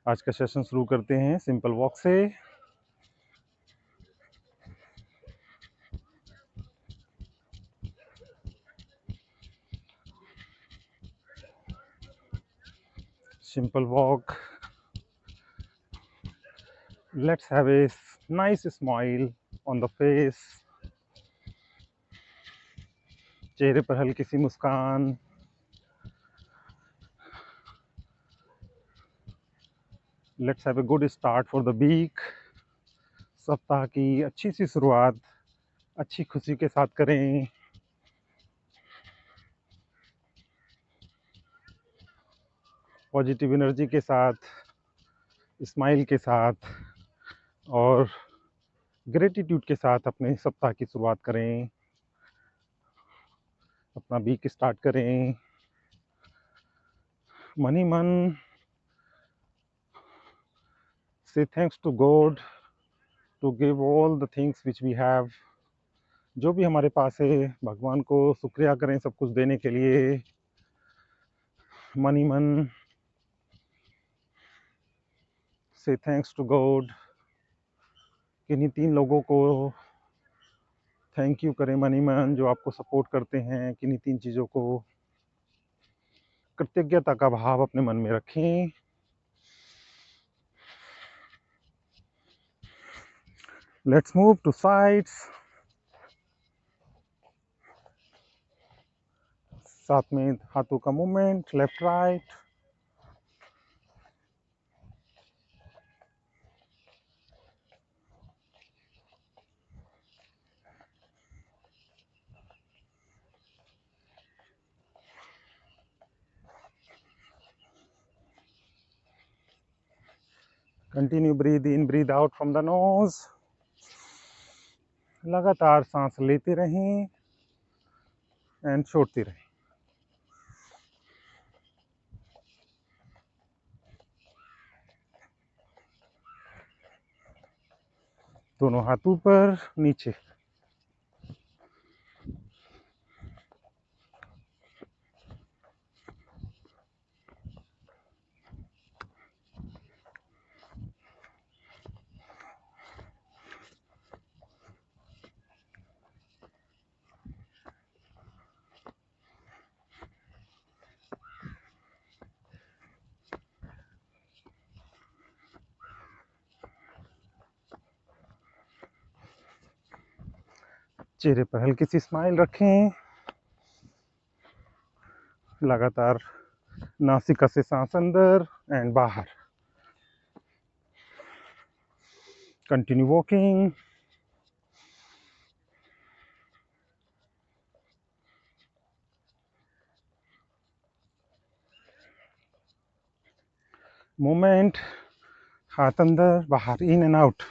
आज का सेशन शुरू करते हैं सिंपल वॉक से। Simple walk, let's have a nice smile on the face. चेहरे पर हल्की सी मुस्कान। Let's have a good start for the week. सप्ताह की अच्छी सी शुरुआत अच्छी खुशी के साथ करें। पॉजिटिव एनर्जी के साथ, स्माइल के साथ और ग्रेटिट्यूड के साथ अपने सप्ताह की शुरुआत करें, अपना वीक स्टार्ट करें। मन ही मन से thanks to God to give all the things which we have. जो भी हमारे पास है भगवान को शुक्रिया करें सब कुछ देने के लिए। मन ही मन से थैंक्स टू गॉड। किन्हीं 3 लोगों को थैंक यू करें मन ही मन, जो आपको सपोर्ट करते हैं। किन्हीं 3 चीज़ों को कृतज्ञता का भाव अपने मन में रखें। Let's move two sides. साथ में हाथों का movement left right. Continue breathe in breathe out from the nose. लगातार सांस लेते रहें एंड छोड़ते रहें। दोनों हाथ ऊपर नीचे। चेहरे पर हल्की सी स्माइल रखें। लगातार नासिका से सांस अंदर एंड बाहर। Continue walking. मूवमेंट, हाथ अंदर बाहर, इन एंड आउट।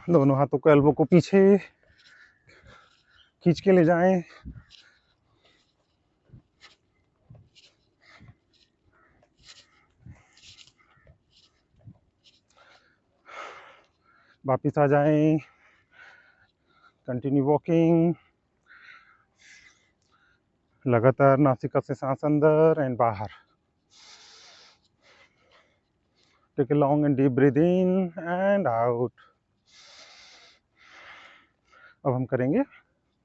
दोनों हाथों को एल्बो को पीछे खींच के ले जाएं। वापिस आ जाएं। Continue walking. लगातार नासिका से सांस अंदर एंड बाहर। Take a long and deep breath in and out. अब हम करेंगे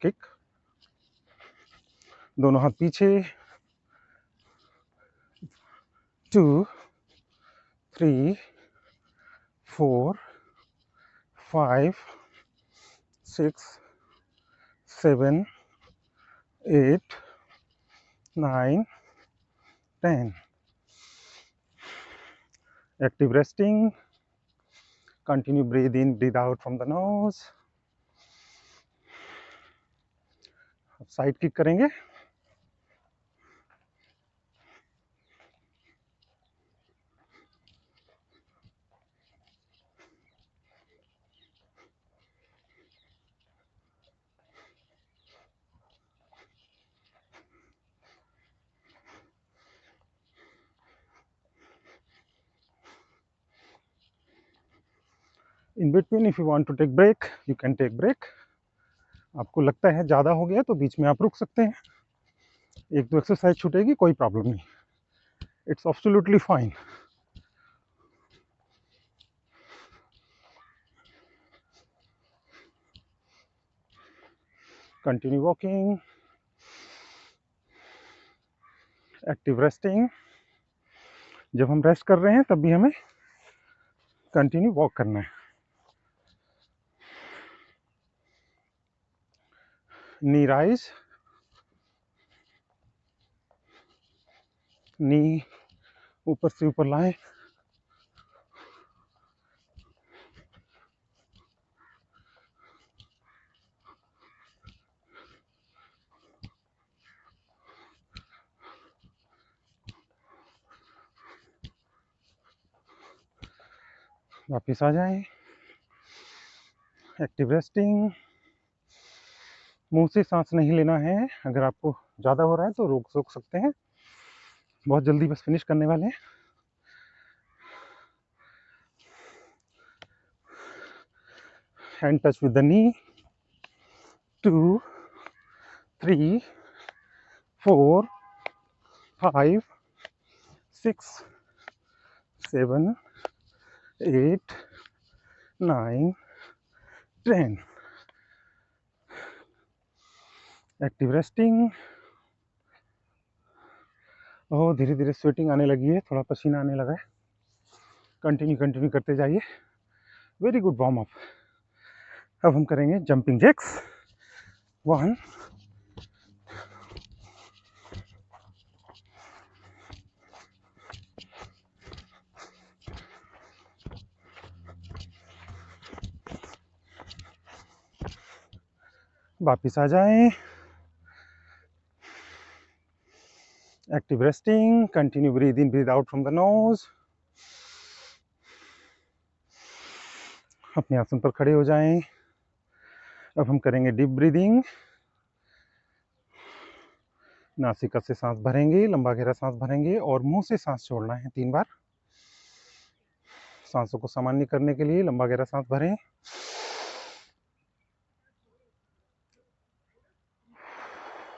किक। दोनों हाथ पीछे। 2 3 4 5 6 7 8 9 10। Active resting. Continue breathe in, breathe out from the nose. अब साइड किक करेंगे। In between if you want to take break you can take break. आपको लगता है ज़्यादा हो गया तो बीच में आप रुक सकते हैं, एक दो एक्सरसाइज छूटेगी, कोई प्रॉब्लम नहीं, it's absolutely fine. Continue walking, active resting. जब हम रेस्ट कर रहे हैं तब भी हमें कंटिन्यू वॉक करना है। नी राइज, नी ऊपर से ऊपर लाएं, वापस आ जाएं, एक्टिव रेस्टिंग। मुंह से सांस नहीं लेना है, अगर आपको ज़्यादा हो रहा है तो रोक सकते हैं, बहुत जल्दी बस फिनिश करने वाले हैं। Hand touch with the knee, 2 3 4 5 6 7 8 9 10। Active resting. Oh, धीरे धीरे स्वेटिंग आने लगी है, थोड़ा पसीना आने लगा है, कंटिन्यू करते जाइए। Very good warm up. अब हम करेंगे जंपिंग जैक्स। 1 वापिस आ जाएं, active resting, continue breathe in breathe out from the nose. अपने आसन पर खड़े हो जाएं। अब हम करेंगे डीप ब्रीदिंग। नासिका से सांस भरेंगे, लंबा गहरा सांस भरेंगे और मुंह से सांस छोड़ना है 3 बार। सांसों को सामान्य करने के लिए लंबा गहरा सांस भरें,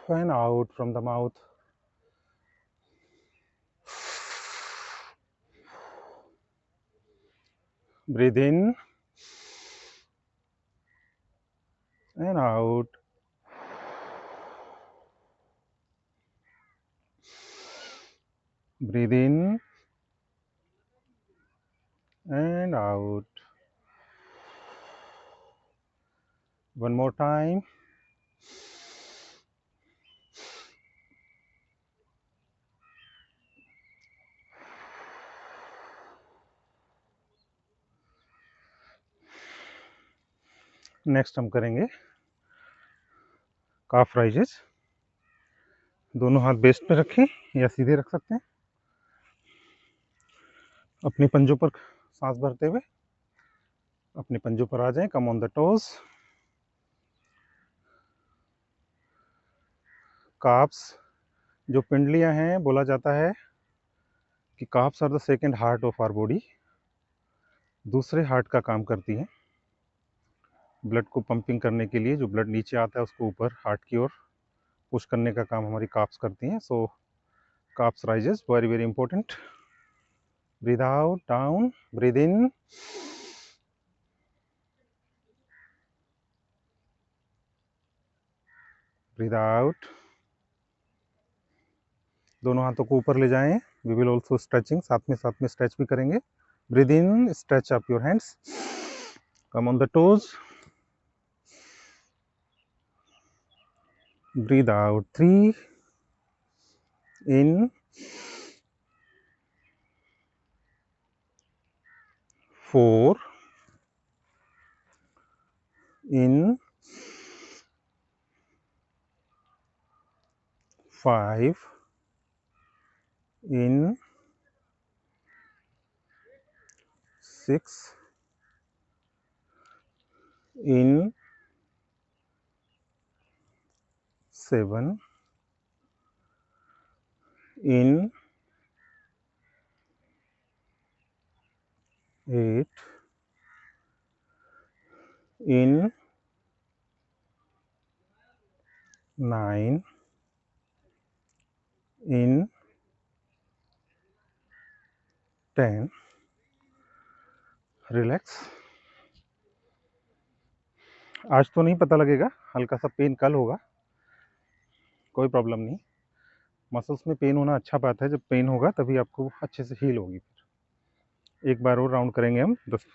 and out from the mouth. Breathe in and out. Breathe in and out. One more time. Next हम करेंगे काफ राइजेस। दोनों हाथ बेस्ट पे रखें या सीधे रख सकते हैं। अपने पंजों पर सांस भरते हुए अपने पंजों पर आ जाएं, come on the toes. Calves जो पिंडलियां हैं, बोला जाता है कि calves are the second heart of our body, दूसरे हार्ट का काम करती हैं। ब्लड को पंपिंग करने के लिए जो ब्लड नीचे आता है उसको ऊपर हार्ट की ओर पुश करने का काम हमारी काफ्स करती हैं। So calves raises very very important. Breathe out, down, breathe in, breathe out. दोनों हाथों को ऊपर ले जाएं। वी विल ऑल्सो स्ट्रेचिंग, साथ में स्ट्रेच भी करेंगे। Breathe in, stretch up your hands, come on the toes. Breathe out 3 in, 4 in, 5 in, 6 in, 7 in, 8 in 9, in 10, relax. आज तो नहीं पता लगेगा, हल्का सा पेन कल होगा, कोई प्रॉब्लम नहीं। मसल्स में पेन होना अच्छा बात है, जब पेन होगा तभी आपको अच्छे से हील होगी। फिर एक बार और राउंड करेंगे हम 10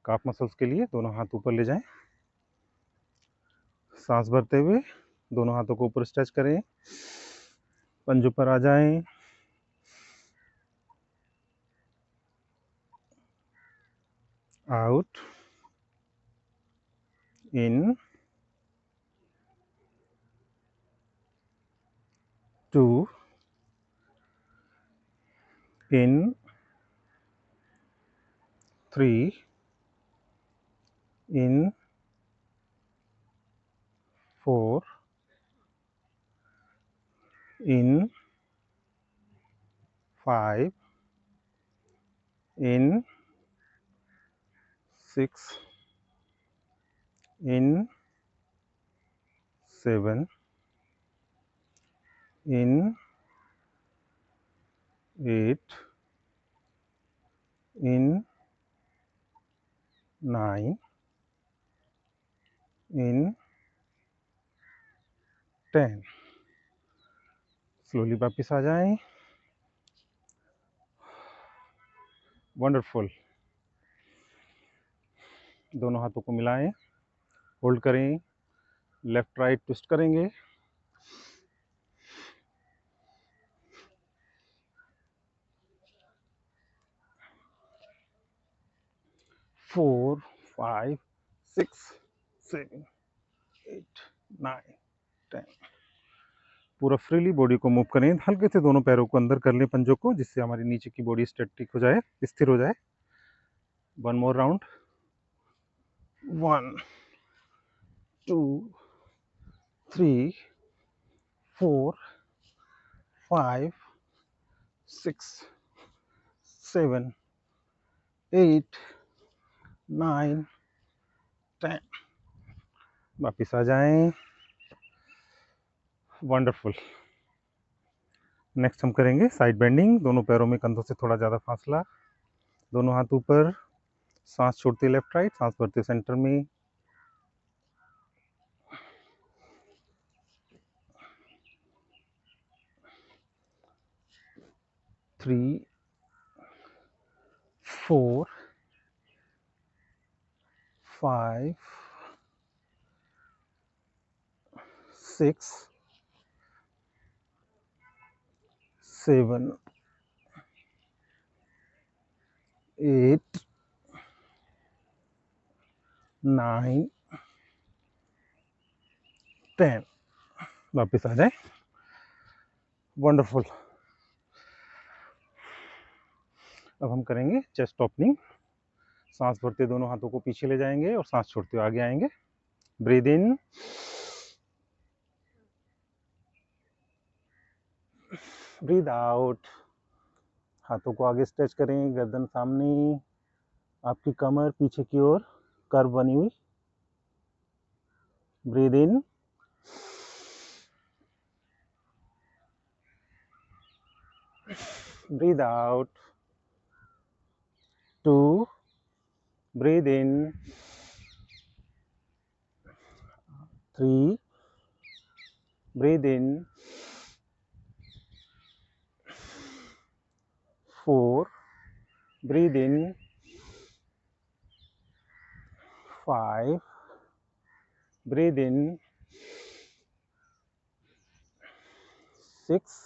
काफ मसल्स के लिए। दोनों हाथ ऊपर ले जाएं, सांस भरते हुए दोनों हाथों को ऊपर स्ट्रेच करें, पंजों पर आ जाएं, out, in, 2, in, 3, in, 4, in, 5, in, 6, in, 7, in, 8, in, 9, in, 10। Slowly वापिस आ जाएं। वंडरफुल। दोनों हाथों को मिलाएं, होल्ड करें, लेफ्ट राइट ट्विस्ट करेंगे, 4, 5, 6, 7, 8, 9, 10। पूरा फ्रीली बॉडी को मूव करें, हल्के से दोनों पैरों को अंदर कर लें पंजों को, जिससे हमारी नीचे की बॉडी स्टैटिक हो जाए, स्थिर हो जाए। One more round, 1, 2, 3, 4, 5, 6, 7, 8, 9, 10। वापिस आ जाएं। वंडरफुल। नेक्स्ट हम करेंगे साइड बेंडिंग। दोनों पैरों में कंधों से थोड़ा ज़्यादा फासला, दोनों हाथ ऊपर, सांस छोड़ते लेफ्ट राइट, सांस भरते सेंटर में, 3, 4, 5, 6, 7, 8, 9, 10। वापस आ जाए। वंडरफुल। अब हम करेंगे चेस्ट ओपनिंग। सांस भरते दोनों हाथों को पीछे ले जाएंगे और सांस छोड़ते हुए आगे आएंगे। Breathe in, breathe out. हाथों को आगे स्ट्रेच करें, गर्दन सामने, आपकी कमर पीछे की ओर कर्व बनी हुई। Breathe in, breathe out. 2, breathe in, 3, breathe in, 4, breathe in, 5, breathe in, 6,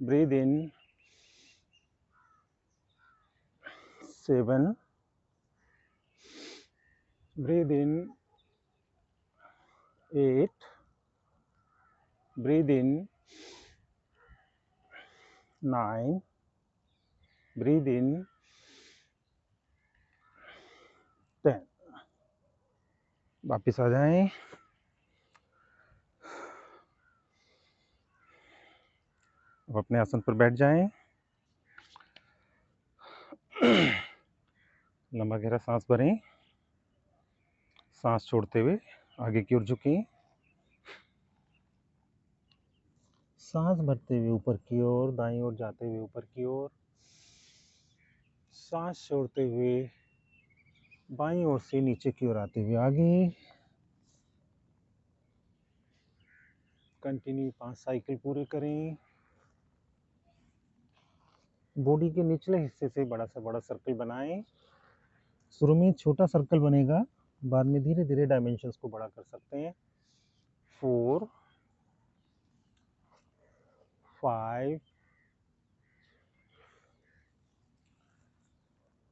breathe in, 7, breathe in, 8, breathe in, 9, breathe in, 10। वापिस आ जाएं। अब अपने आसन पर बैठ जाएं। लंबा गहरा सांस भरें। सांस छोड़ते हुए आगे की ओर झुकें। सांस भरते हुए ऊपर की ओर, दाईं ओर जाते हुए ऊपर की ओर। सांस छोड़ते हुए बाईं ओर से नीचे की ओर आते हुए आगे। कंटिन्यू 5 साइकिल पूरे करें। बॉडी के निचले हिस्से से बड़ा सा बड़ा सर्कल बनाएं। शुरू में छोटा सर्कल बनेगा, बाद में धीरे धीरे डायमेंशंस को बड़ा कर सकते हैं। 4 5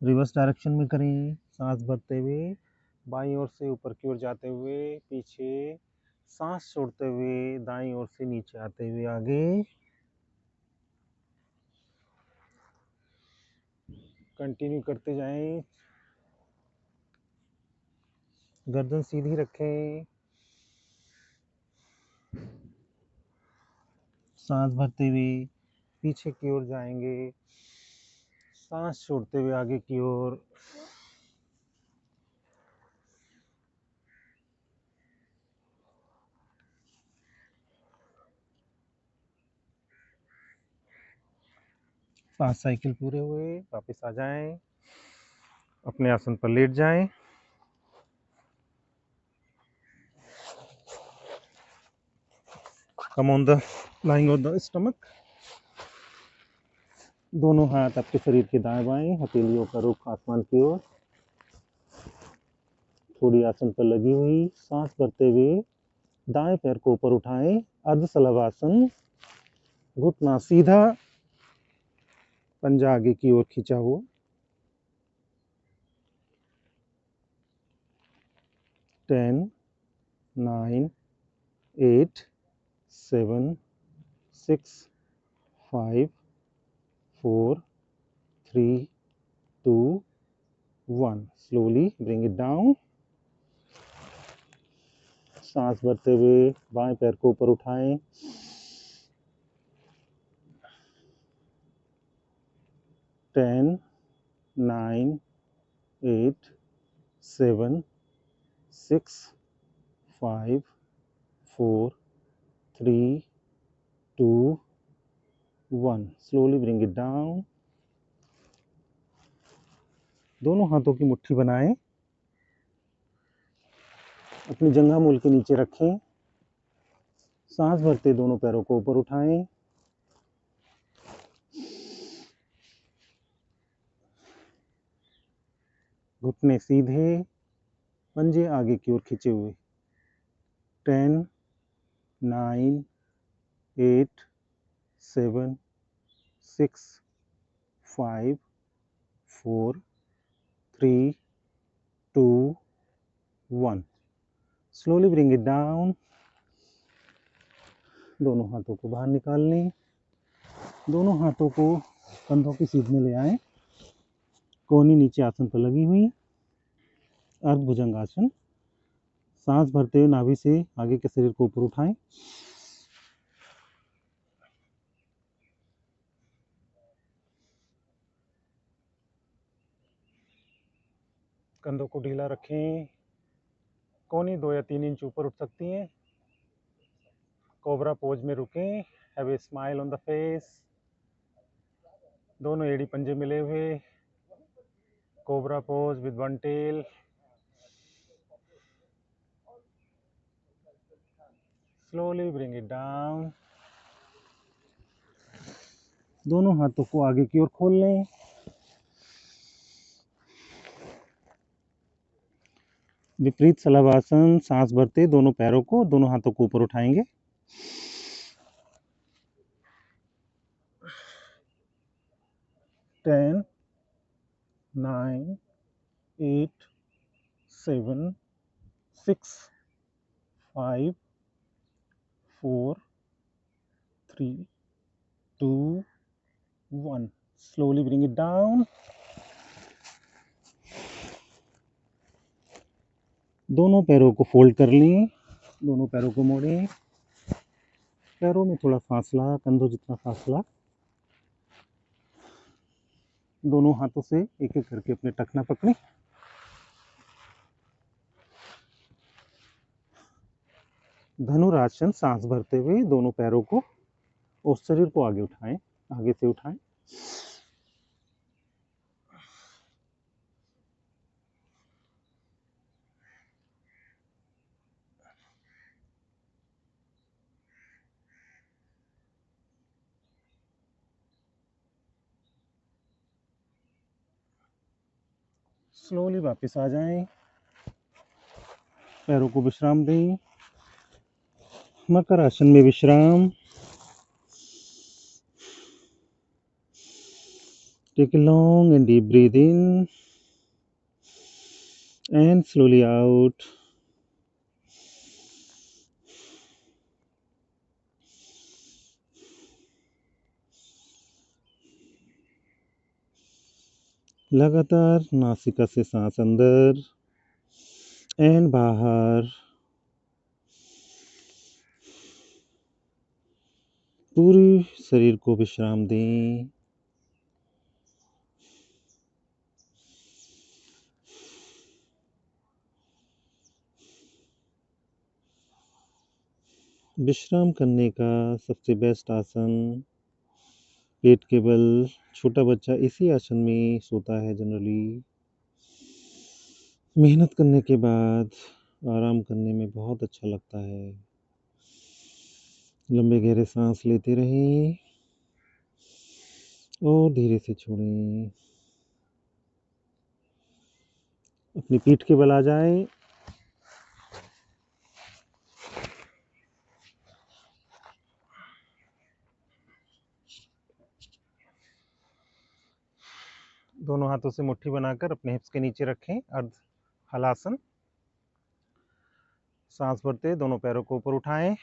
रिवर्स डायरेक्शन में करें। सांस भरते हुए बाईं ओर से ऊपर की ओर जाते हुए पीछे, सांस छोड़ते हुए दाईं ओर से नीचे आते हुए आगे। कंटिन्यू करते जाएं। गर्दन सीधी रखें। सांस भरते हुए पीछे की ओर जाएंगे, सांस छोड़ते हुए आगे की ओर। पांच साइकिल पूरे हुए, वापस आ जाएं, अपने आसन पर लेट जाएं। Come on the lying on the stomach. दोनों हाथ आपके शरीर के दाएं बाएं, हथेलियों का रुख आसमान की ओर। थोड़ी आसन पर लगी हुई। सांस भरते हुए दाएं पैर को ऊपर उठाएं, अर्ध शलभासन। घुटना सीधा, पंजा आगे की ओर खींचा हुआ। 10 9 8 7 6 5 4 3 2 1। Slowly bring it down. सांस भरते हुए बाएं पैर को ऊपर उठाएं। 10 9 8 7 6 5 4 3 2 1। Slowly bring it down. दोनों हाथों की मुट्ठी बनाएं, अपनी जंघा मूल के नीचे रखें। सांस भरते दोनों पैरों को ऊपर उठाएं। घुटने सीधे, पंजे आगे की ओर खींचे हुए। 10 9 8 7 6 5 4 3 2 1। Slowly bring it down. दोनों हाथों को बाहर निकाल लें। दोनों हाथों को कंधों की सीध में ले आएं। कोहनी नीचे आसन पर लगी हुई, अर्ध भुजंगासन। सांस भरते हुए नाभि से आगे के शरीर को ऊपर उठाएं। कंधों को ढीला रखें। कोहनी 2 या 3 इंच ऊपर उठ सकती हैं। कोबरा पोज में रुकें। Have a smile on the face. दोनों एड़ी पंजे मिले हुए। Cobra pose with one tail. Slowly bring it down. दोनों हाथों को आगे की ओर खोल लें। विपरीत शलभासन। सांस भरते दोनों पैरों को, दोनों हाथों को ऊपर उठाएंगे। 10 9 8 7 6 5 4 3 2 1। Slowly bring it down. दोनों पैरों को फोल्ड कर लें। दोनों पैरों को मोड़ें। पैरों में थोड़ा फासला, कंधों जितना फासला। दोनों हाथों से एक एक करके अपने टखना पकड़ें। धनुरासन, सांस भरते हुए दोनों पैरों को और शरीर को आगे उठाएं, आगे से उठाएं। स्लोली वापस आ जाएं, पैरों को विश्राम दें। मकर आसन में विश्राम। Take a long and deep breath in and slowly out. लगातार नासिका से सांस अंदर एंड बाहर। पूरे शरीर को विश्राम दें। विश्राम करने का सबसे बेस्ट आसन पेट के बल। छोटा बच्चा इसी आसन में सोता है जनरली। मेहनत करने के बाद आराम करने में बहुत अच्छा लगता है। लंबे गहरे सांस लेते रहें और धीरे से छोड़ें। अपनी पीठ के बल आ जाएं। दोनों हाथों से मुट्ठी बनाकर अपने हिप्स के नीचे रखें, अर्ध हलासन। सांस भरते दोनों पैरों को ऊपर उठाएं,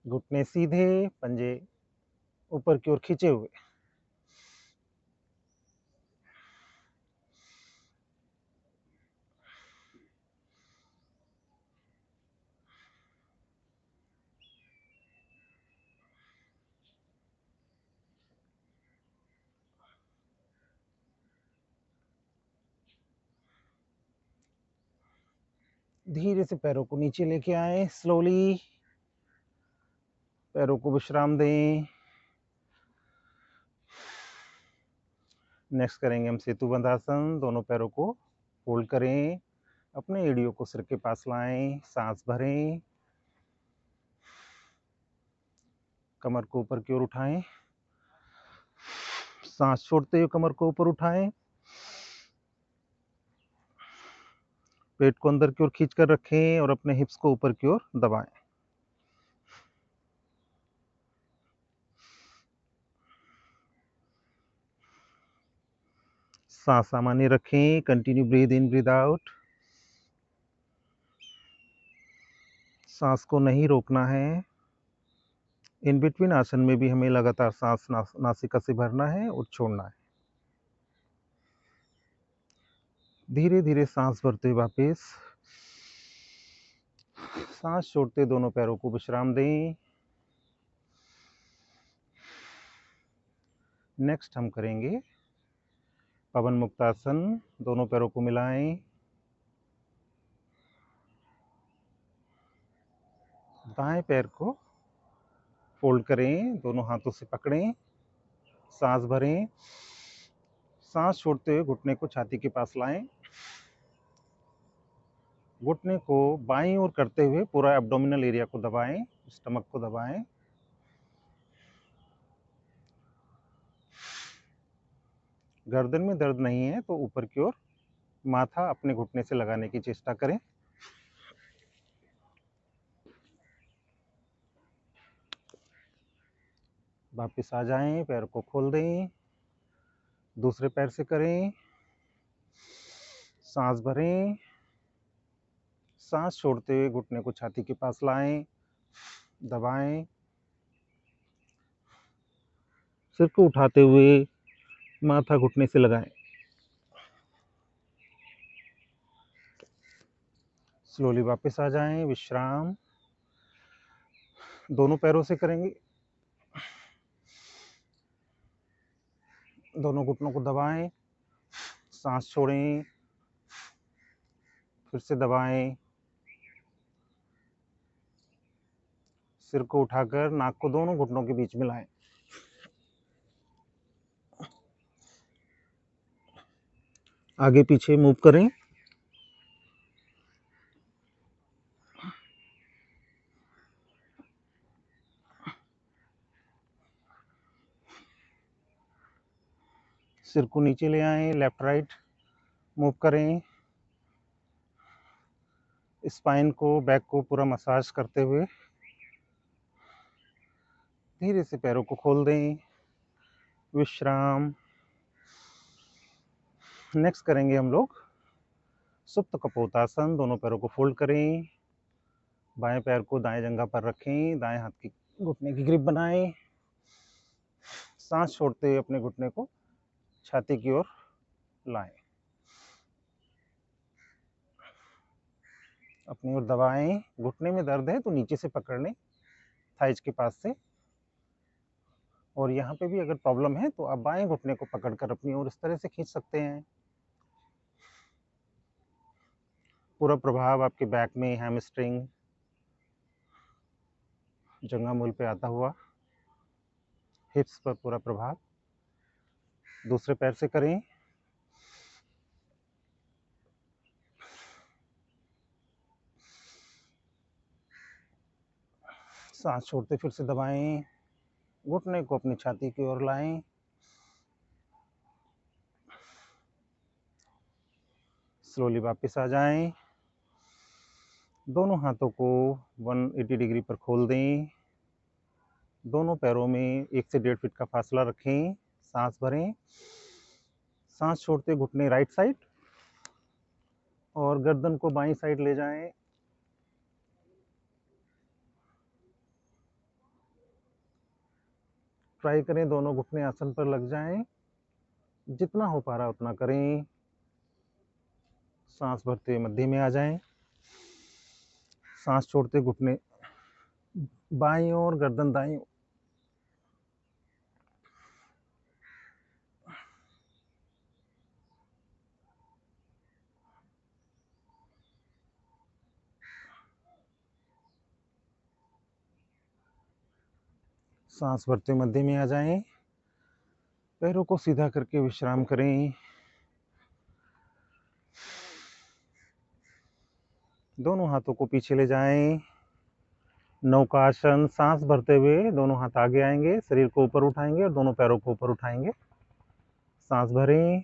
घुटने सीधे, पंजे ऊपर की ओर खींचे हुए। धीरे से पैरों को नीचे लेके आए, स्लोली पैरों को विश्राम दें। नेक्स्ट करेंगे हम सेतु बंधासन। दोनों पैरों को फोल्ड करें, अपने एड़ियों को सिर के पास लाएं, सांस भरें, कमर को ऊपर की ओर उठाएं, सांस छोड़ते हुए कमर को ऊपर उठाएं, पेट को अंदर की ओर खींच कर रखें और अपने हिप्स को ऊपर की ओर दबाएं। सांस सामान्य रखें, continue breathe in breathe out. सांस को नहीं रोकना है। इन बिटवीन आसन में भी हमें लगातार सांस नासिका से भरना है और छोड़ना है। धीरे धीरे सांस भरते हुए वापस, सांस छोड़ते दोनों पैरों को विश्राम दें। नेक्स्ट हम करेंगे पवन मुक्तासन। दोनों पैरों को मिलाएं, दाएं पैर को फोल्ड करें, दोनों हाथों से पकड़ें, सांस भरें, सांस छोड़ते हुए घुटने को छाती के पास लाएं, घुटने को बाईं ओर करते हुए पूरा एब्डोमिनल एरिया को दबाएं, स्टमक को दबाएं। गर्दन में दर्द नहीं है तो ऊपर की ओर माथा अपने घुटने से लगाने की चेष्टा करें। वापस आ जाएं, पैर को खोल दें, दूसरे पैर से करें, सांस भरें, सांस छोड़ते हुए घुटने को छाती के पास लाएं, दबाएं, सिर को उठाते हुए माथा घुटने से लगाएं। स्लोली वापस आ जाएं, विश्राम। दोनों पैरों से करेंगे, दोनों घुटनों को दबाएं, सांस छोड़ें, फिर से दबाएं। सिर को उठाकर नाक को दोनों घुटनों के बीच में लाएं। आगे पीछे मूव करें। सिर को नीचे ले आएं, लेफ्ट राइट मूव करें। स्पाइन को, बैक को पूरा मसाज करते हुए धीरे से पैरों को खोल दें। विश्राम। नेक्स्ट करेंगे हम लोग सुप्त कपोतासन। दोनों पैरों को फोल्ड करें। बाएं पैर को दाएं जंघा पर रखें। दाएं हाथ की घुटने की ग्रिप बनाएं। सांस छोड़ते हुए अपने घुटने को छाती की ओर लाएं। अपनी ओर दबाएं। घुटने में दर्द है तो नीचे से पकड़ लें, थाइज के पास से। और यहाँ पे भी अगर प्रॉब्लम है तो आप बाएं घुटने को पकड़कर अपनी ओर इस तरह से खींच सकते हैं। पूरा प्रभाव आपके बैक में, हैमस्ट्रिंग, जंघा मूल पे आता हुआ, हिप्स पर पूरा प्रभाव। दूसरे पैर से करें। सांस छोड़ते फिर से दबाएं। घुटने को अपनी छाती की ओर लाएं। स्लोली वापस आ जाएं। दोनों हाथों को 180 डिग्री पर खोल दें। दोनों पैरों में 1 से 1.5 फीट का फासला रखें। सांस भरें। सांस छोड़ते घुटने राइट साइड और गर्दन को बाईं साइड ले जाएं। ट्राई करें दोनों घुटने आसन पर लग जाएं। जितना हो पा रहा उतना करें। सांस भरते हुए मध्य में आ जाएं। सांस छोड़ते घुटने बाईं ओर, गर्दन दाईं ओर। सांस भरते हुए मध्य में आ जाएं। पैरों को सीधा करके विश्राम करें। दोनों हाथों को पीछे ले जाएं। नौकासन। सांस भरते हुए दोनों हाथ आगे आएंगे, शरीर को ऊपर उठाएंगे और दोनों पैरों को ऊपर उठाएंगे। सांस भरें।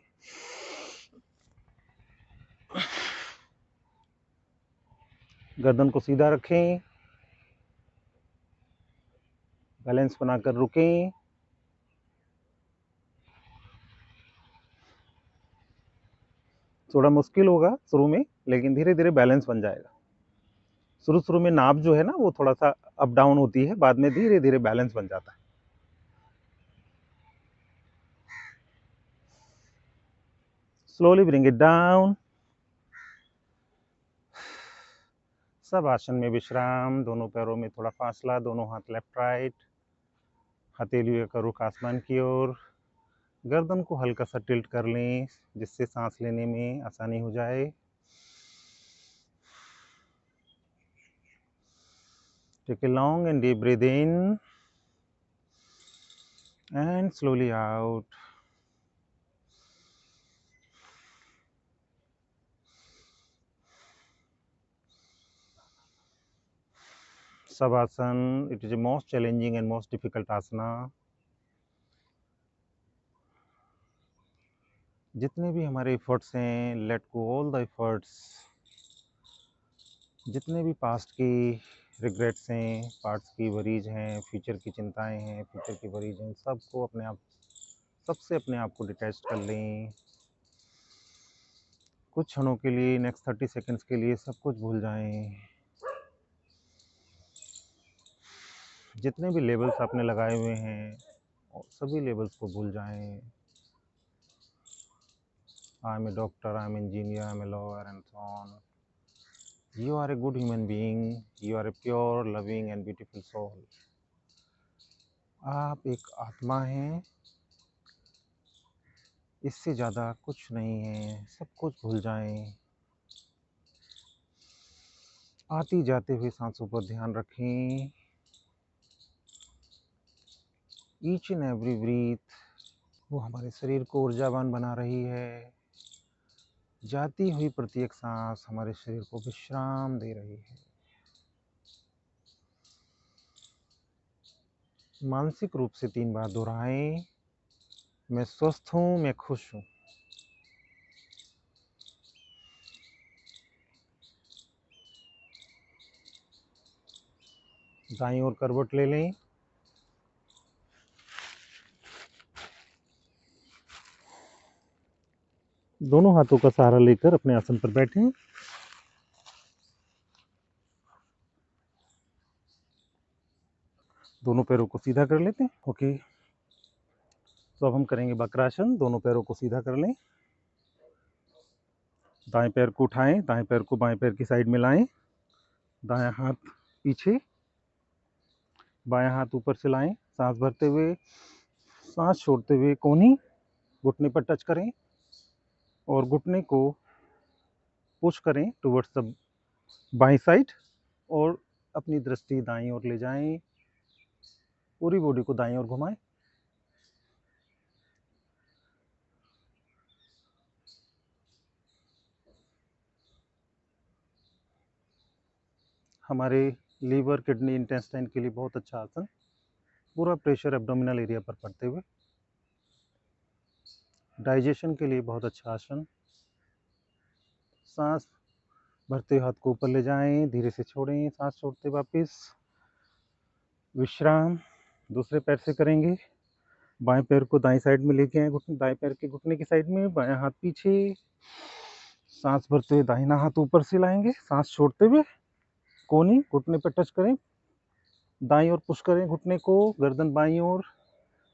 गर्दन को सीधा रखें। बैलेंस बनाकर रुकें। थोड़ा मुश्किल होगा शुरू में, लेकिन धीरे धीरे बैलेंस बन जाएगा। शुरू में नाभ जो है ना वो थोड़ा सा अप डाउन होती है, बाद में धीरे धीरे बैलेंस बन जाता है। Slowly bring it down. सब आसन में विश्राम। दोनों पैरों में थोड़ा फासला। दोनों हाथ लेफ्ट राइट। हथेलियों का रुख आसमान की ओर। गर्दन को हल्का सा टिल्ट कर लें जिससे सांस लेने में आसानी हो जाए। Take a long and deep breath in and slowly out. Savasana, it is the most challenging and most difficult asana. जितने भी हमारे एफर्ट्स हैं, let go all the efforts. जितने भी पास्ट की रिग्रेट्स हैं, पास्ट की वरीज हैं, फ्यूचर की चिंताएं हैं, फ्यूचर की वरीज हैं, सबको अपने आप, सबसे अपने आप को डिटैच कर लें। कुछ क्षणों के लिए, नेक्स्ट 30 सेकेंड्स के लिए सब कुछ भूल जाएं। जितने भी लेबल्स आपने लगाए हुए हैं सभी लेबल्स को भूल जाएं। I am a doctor, I am an engineer, I am a lawyer and so on. You are a good human being. You are a pure, loving and beautiful soul. आप एक आत्मा हैं। इससे ज़्यादा कुछ नहीं है। सब कुछ भूल जाएं। आती जाते हुए सांसों पर ध्यान रखें। ईच एंड एवरी ब्रीथ वो हमारे शरीर को ऊर्जावान बना रही है। जाती हुई प्रत्येक सांस हमारे शरीर को विश्राम दे रही है। मानसिक रूप से 3 बार दोहराएं। मैं स्वस्थ हूँ, मैं खुश हूँ। दाईं ओर करवट ले लें। दोनों हाथों का सहारा लेकर अपने आसन पर बैठें। दोनों पैरों को सीधा कर लेते हैं। ओके, तो अब हम करेंगे वक्रासन। दोनों पैरों को सीधा कर लें। दाएं पैर को उठाएं, दाएं पैर को बाएं पैर की साइड में लाएं। दायां हाथ पीछे, बायां हाथ ऊपर से लाएं। सांस भरते हुए, सांस छोड़ते हुए कोहनी घुटने पर टच करें और घुटने को पुश करें टुवर्ड्स द बाईं साइड और अपनी दृष्टि दाईं ओर ले जाएं। पूरी बॉडी को दाईं ओर घुमाएं। हमारे लीवर, किडनी, इंटेस्टाइन के लिए बहुत अच्छा आसन। पूरा प्रेशर एब्डोमिनल एरिया पर पड़ते हुए डाइजेशन के लिए बहुत अच्छा आसन। सांस भरते हाथ को ऊपर ले जाएं, धीरे से छोड़ें। सांस छोड़ते वापस विश्राम। दूसरे पैर से करेंगे। बाएं पैर को दाएं साइड में लेके आए, घुटने दाएं पैर के घुटने की साइड में, बायां हाथ पीछे। सांस भरते हुए दाहिना हाथ ऊपर से लाएंगे। सांस छोड़ते हुए कोहनी घुटने पर टच करें, दाईं ओर पुश करें घुटने को, गर्दन बाईं ओर,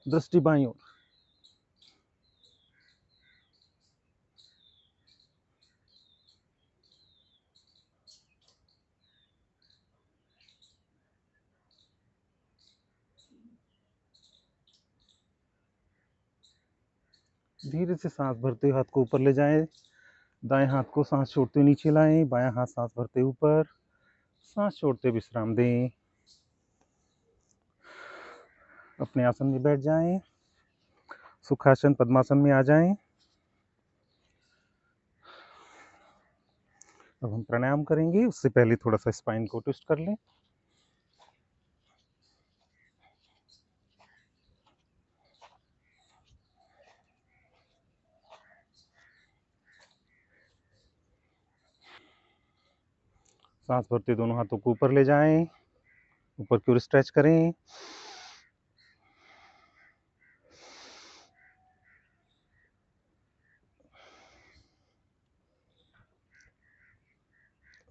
दृष्टि बाईं ओर। धीरे से सांस भरते हुए हाथ को ऊपर ले जाएं। दाएं हाथ को सांस छोड़ते हुए नीचे लाएं। बायां हाथ सांस भरते ऊपर, सांस छोड़ते विश्राम दें। अपने आसन में बैठ जाएं। सुखासन पद्मासन में आ जाएं। अब हम प्राणायाम करेंगे। उससे पहले थोड़ा सा स्पाइन को ट्विस्ट कर लें। सांस भरते दोनों हाथों को ऊपर ले जाएं, ऊपर की ओर स्ट्रेच करें।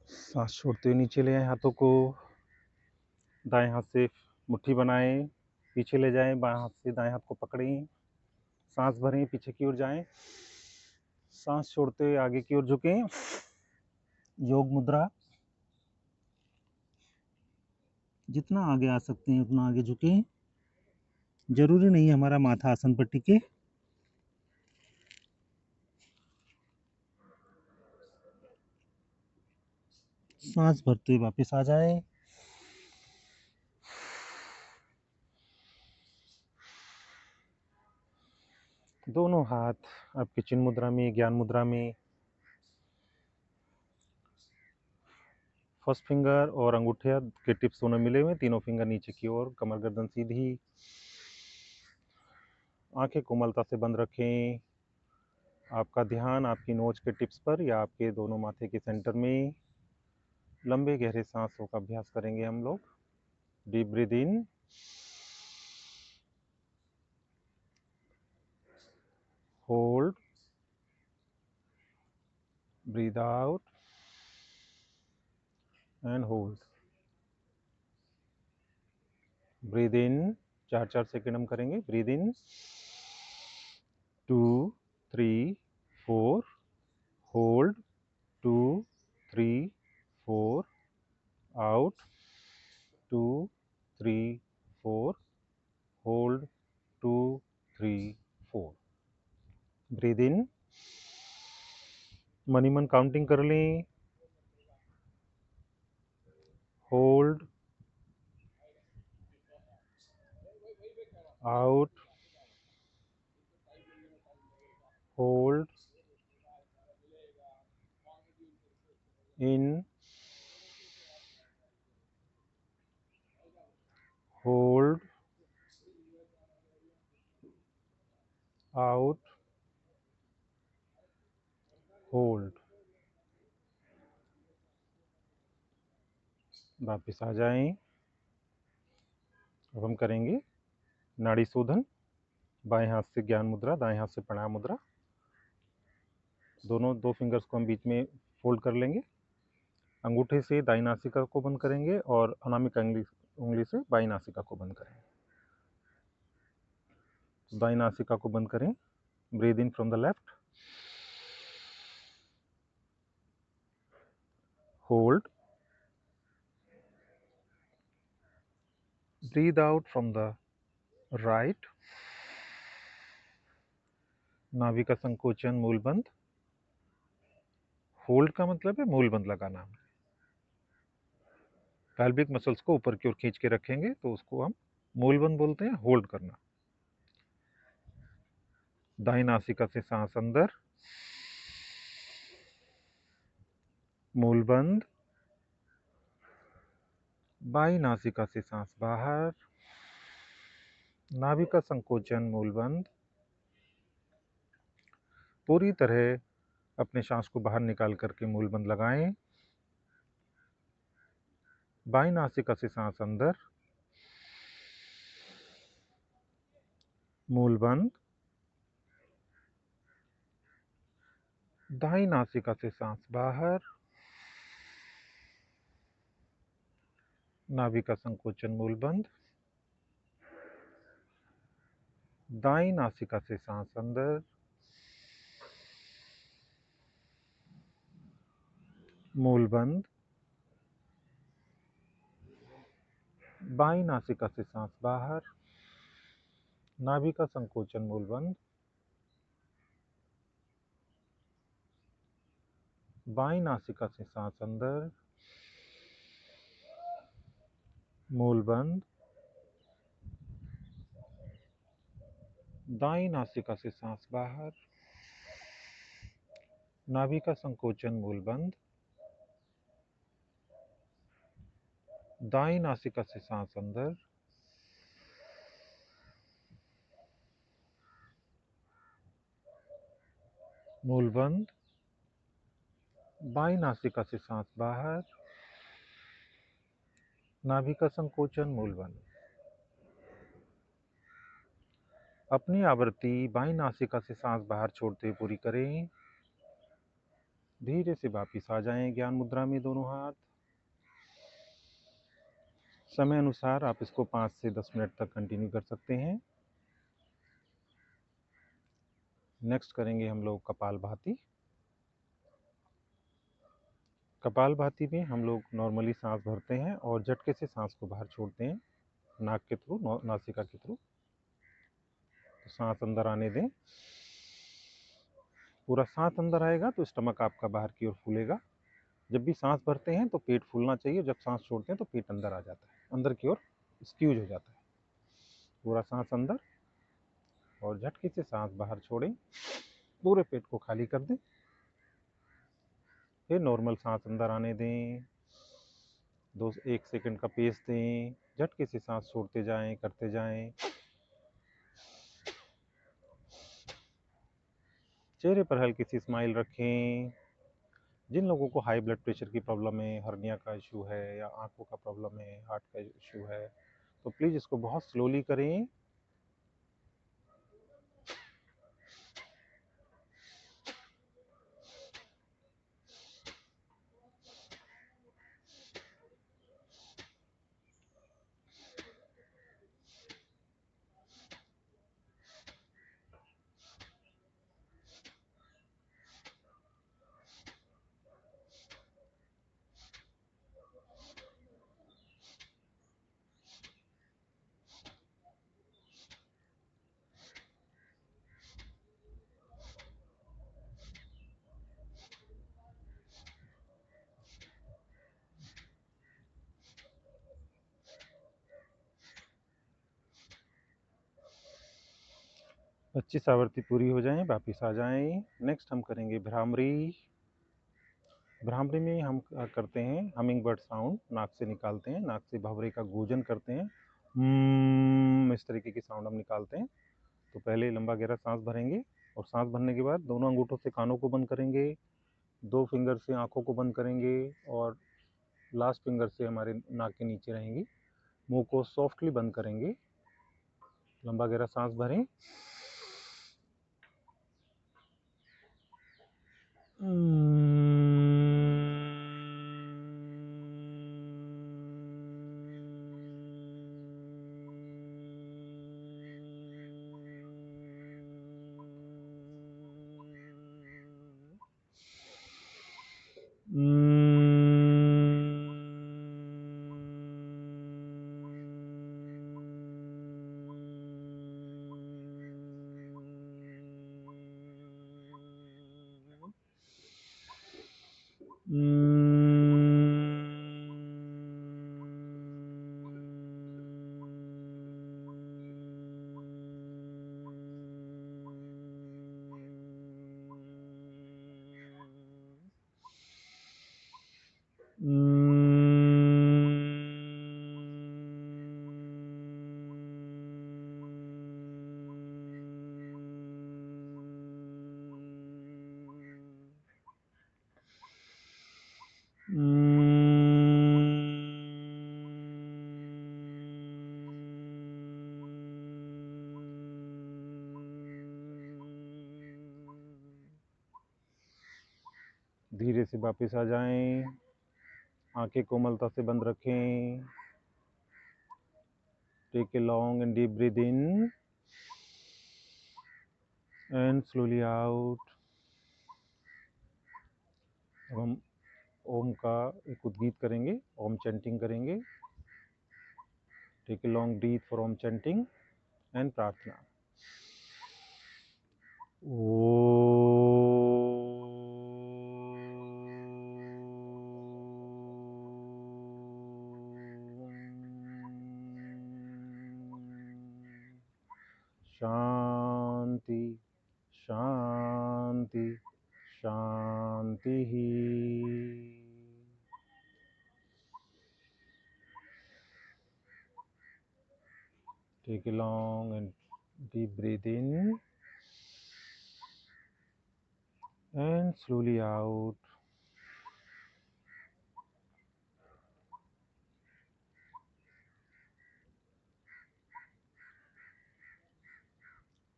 सांस छोड़ते हुए नीचे ले आए हाथों को। दाएं हाथ से मुट्ठी बनाएं, पीछे ले जाएं। बाएं हाथ से दाएं हाथ को पकड़ें। सांस भरें, पीछे की ओर जाएं। सांस छोड़ते हुए आगे की ओर झुकें। योग मुद्रा। जितना आगे आ सकते हैं उतना आगे झुकें। जरूरी नहीं हमारा माथा आसन पर टिके। सांस भरते हुए वापस आ जाए। दोनों हाथ आपके चिन्ह मुद्रा में, ज्ञान मुद्रा में। फर्स्ट फिंगर और अंगूठे के टिप्स दोनों मिले हुए, तीनों फिंगर नीचे की ओर, कमर गर्दन सीधी। आंखें कोमलता से बंद रखें। आपका ध्यान आपकी नोज के टिप्स पर या आपके दोनों माथे के सेंटर में। लंबे गहरे सांसों का अभ्यास करेंगे हम लोग। Deep breath in, hold, breathe out and hold. Breathe in 4-4 second हम करेंगे। Breathe in 2, 3, 4, hold 2, 3, 4, out 2, 3, 4, hold 2, 3, 4। Breathe in, मनी मन काउंटिंग कर लें। hold, out, hold, in, hold, out, hold। वापिस आ जाएं। अब हम करेंगे नाड़ी शोधन। बाएं हाथ से ज्ञान मुद्रा, दाएं हाथ से प्रणाम मुद्रा। दोनों दो फिंगर्स को हम बीच में फोल्ड कर लेंगे। अंगूठे से दाई नासिका को बंद करेंगे और अनामिका उंगली से बाई नासिका को बंद करेंगे। तो दाई नासिका को बंद करें। Breathe in from the left, hold, breathe out from the right. नाभि का संकोचन, मूल बंद। होल्ड का मतलब है मूल बंद लगाना। पैल्विक मसल्स को ऊपर की ओर खींच के रखेंगे तो उसको हम मूल बंद बोलते हैं, होल्ड करना। दाई नासिका से सांस अंदर, मूल बंद। बाई नासिका से सांस बाहर, नाभि का संकोचन, मूल बंद। पूरी तरह अपने सांस को बाहर निकाल करके मूल बंद लगाएं। बाई नासिका से सांस अंदर, मूल बंद। दाई नासिका से सांस बाहर, नाभि का संकोचन, मूल बंद। दाई नासिका से सांस अंदर, मूल बंद। बाई नासिका से सांस बाहर, नाभि का संकोचन, मूल बंद। बाई नासिका से सांस अंदर, मूल बंद। दाई नासिका से सांस बाहर, नाभि का संकोचन, मूल बंद। दाई नासिका से सांस अंदर, मूल बंद। बाई नासिका से सांस बाहर, नाभि का संकोचन, मूल बंद। अपनी आवृत्ति बाई नासिका से सांस बाहर छोड़ते हुए पूरी करें। धीरे से वापिस आ जाएं ज्ञान मुद्रा में, दोनों हाथ। समय अनुसार आप इसको 5 से 10 मिनट तक कंटिन्यू कर सकते हैं। नेक्स्ट करेंगे हम लोग कपालभाति। कपालभाति में हम लोग नॉर्मली सांस भरते हैं और झटके से सांस को बाहर छोड़ते हैं, नाक के थ्रू, नासिका के थ्रू। तो सांस अंदर आने दें। पूरा सांस अंदर आएगा तो स्टमक आपका बाहर की ओर फूलेगा। जब भी सांस भरते हैं तो पेट फूलना चाहिए, जब सांस छोड़ते हैं तो पेट अंदर आ जाता है, अंदर की ओर स्क्यूज हो जाता है। पूरा सांस अंदर और झटके से सांस बाहर छोड़ें। पूरे पेट को खाली कर दें। फिर नॉर्मल सांस अंदर आने दें। 1 सेकंड का पेस दें। झटके से सांस छोड़ते जाएं, करते जाएं। चेहरे पर हल्की सी स्माइल रखें। जिन लोगों को हाई ब्लड प्रेशर की प्रॉब्लम है, हर्निया का इशू है या आंखों का प्रॉब्लम है, हार्ट का इशू है, तो प्लीज़ इसको बहुत स्लोली करें। 25 आवृत्ति पूरी हो जाएं, वापिस आ जाएं। नेक्स्ट हम करेंगे भ्रामरी। भ्रामरी में हम करते हैं हमिंग बर्ड साउंड, नाक से निकालते हैं, नाक से भंवरे का गूंजन करते हैं, इस तरीके की साउंड हम निकालते हैं। तो पहले लंबा गहरा सांस भरेंगे और सांस भरने के बाद दोनों अंगूठों से कानों को बंद करेंगे, 2 फिंगर से आंखों को बंद करेंगे और लास्ट फिंगर से हमारे नाक के नीचे रहेंगी। मुंह को सॉफ्टली बंद करेंगे, लंबा गहरा सांस भरें। धीरे से वापस आ जाएं, आंखें कोमलता से बंद रखें। Take a long and deep breath in and slowly out. अब हम ओम का एक उद्गीत करेंगे, ओम चैंटिंग करेंगे। Take a long breath for Om chanting and प्रार्थना। शांति शांति शांति ही। Take a long and deep breath in and slowly out.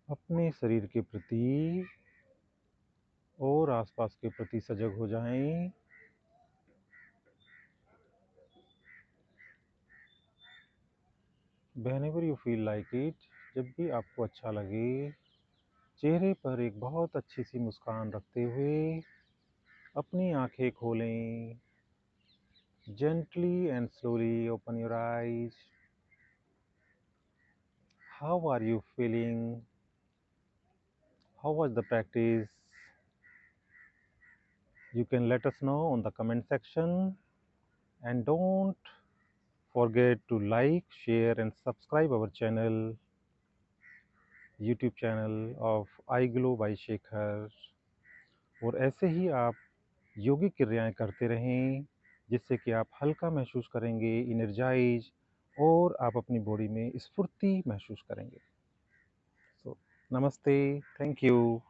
अपने शरीर के प्रति और आसपास के प्रति सजग हो जाएं। Whenever you feel like it, जब भी आपको अच्छा लगे, चेहरे पर एक बहुत अच्छी सी मुस्कान रखते हुए अपनी आंखें खोलें। Gently and slowly open your eyes. How are you feeling? How was the practice? You can let us know on the comment section, and don't forget to like, share and subscribe our channel, YouTube channel of iGlow by Shekhar. और ऐसे ही आप योगिक क्रियाएं करते रहें, जिससे कि आप हल्का महसूस करेंगे, एनर्जाइज, और आप अपनी बॉडी में स्फूर्ति महसूस करेंगे। सो नमस्ते, थैंक यू।